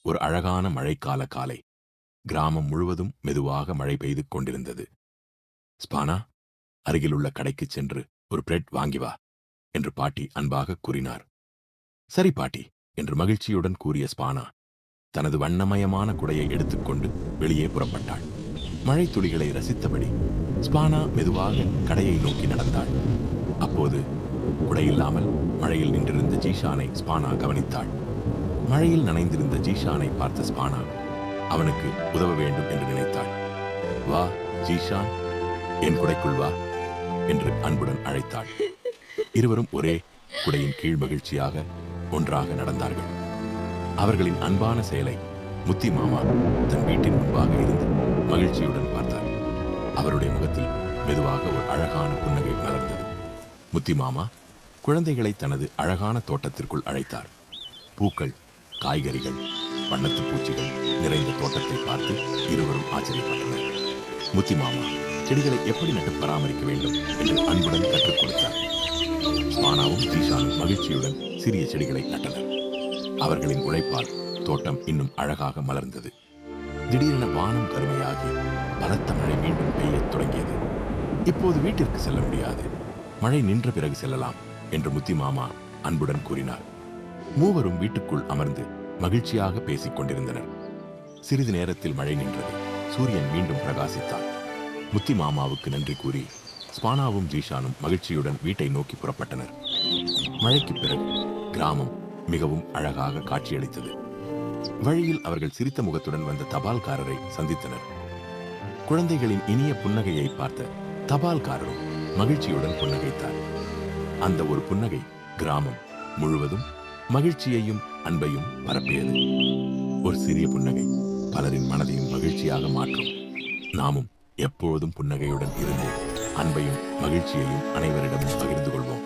ஒரு அழகான மழைக்கால காலை. கிராமம் முழுவதும் மெதுவாக மழை பெய்து கொண்டிருந்தது. ஸ்பானா, அருகிலுள்ள கடைக்குச் சென்று ஒரு பிரெட் வாங்கி வா என்று பாட்டி அன்பாக கூறினார். சரி பாட்டி என்று மகிழ்ச்சியுடன் கூறிய ஸ்பானா தனது வண்ணமயமான குடையை எடுத்துக்கொண்டு வெளியே புறப்பட்டாள். மழை துளிகளை ரசித்தபடி ஸ்பானா மெதுவாக கடையை நோக்கி நடந்தாள். அப்போது குடையில்லாமல் மழையில் நின்றிருந்த ஜீஷானை ஸ்பானா கவனித்தாள். மழையில் நனைந்திருந்த ஜீஷானை பார்த்த ஸ்பானா அவனுக்கு உதவ வேண்டும் என்று நினைத்தாள். வா ஜீஷான், என் குடைக்குள் வா என்று அன்புடன் அழைத்தாள். இருவரும் ஒரே குடையின் கீழ் மகிழ்ச்சியாக ஒன்றாக நடந்தார்கள். அவர்களின் அன்பான செயலை முத்தி மாமா தன் வீட்டின் முன்பாக இருந்து மகிழ்ச்சியுடன் பார்த்தார். அவருடைய முகத்தில் மெதுவாக ஒரு அழகான புன்னகை மலர்ந்தது. முத்தி மாமா குழந்தைகளை தனது அழகான தோட்டத்திற்குள் அழைத்தார். பூக்கள், காய்கறிகள், வண்ணத்து பூச்சிகள் நிறைந்த தோட்டத்தை பார்த்து இருவரும் ஆச்சரியப்பட்டனர். முத்தி மாமா செடிகளை எப்படி நட்டு பராமரிக்க வேண்டும் என்று அன்புடன் கற்றுக் கொடுத்தார். ஸ்பானாவும் ஜீஷானும் மகிழ்ச்சியுடன் சிறிய செடிகளை நட்டனர். அவர்களின் உழைப்பால் தோட்டம் இன்னும் அழகாக மலர்ந்தது. திடீரென வானம் கருமையாகி பலத்த மழை மீண்டும் பெய்யத் தொடங்கியது. இப்போது வீட்டிற்கு செல்ல முடியாது, மழை நின்ற பிறகு செல்லலாம் என்று முத்தி மாமா அன்புடன் கூறினார். மூவரும் வீட்டுக்குள் அமர்ந்து மகிழ்ச்சியாக பேசிக் கொண்டிருந்தனர். சிறிது நேரத்தில் மழை நின்றது. சூரியன் மீண்டும் பிரகாசித்தான். முத்தி மாமாவுக்கு நன்றி கூறி ஸ்பானாவும் ஜீஷானும் மகிழ்ச்சியுடன் வீட்டை நோக்கி புறப்பட்டனர். மழைக்கு பிறகு கிராமம் மிகவும் அழகாக காட்சியளித்தது. வழியில் அவர்கள் சிரித்த முகத்துடன் வந்த தபால்காரரை சந்தித்தனர். குழந்தைகளின் இனிய புன்னகையை பார்த்த தபால்காரரும் மகிழ்ச்சியுடன் புன்னகைத்தார். அந்த ஒரு புன்னகை கிராமம் முழுவதும் மகிழ்ச்சியையும் அன்பையும் பரப்பியது. ஒரு சிறிய புன்னகை பலரின் மனதையும் மகிழ்ச்சியாக மாற்றும். நாமும் எப்பொழுதும் புன்னகையுடன் இருந்து அன்பையும் மகிழ்ச்சியையும் அனைவரிடமும் பகிர்ந்து கொள்வோம்.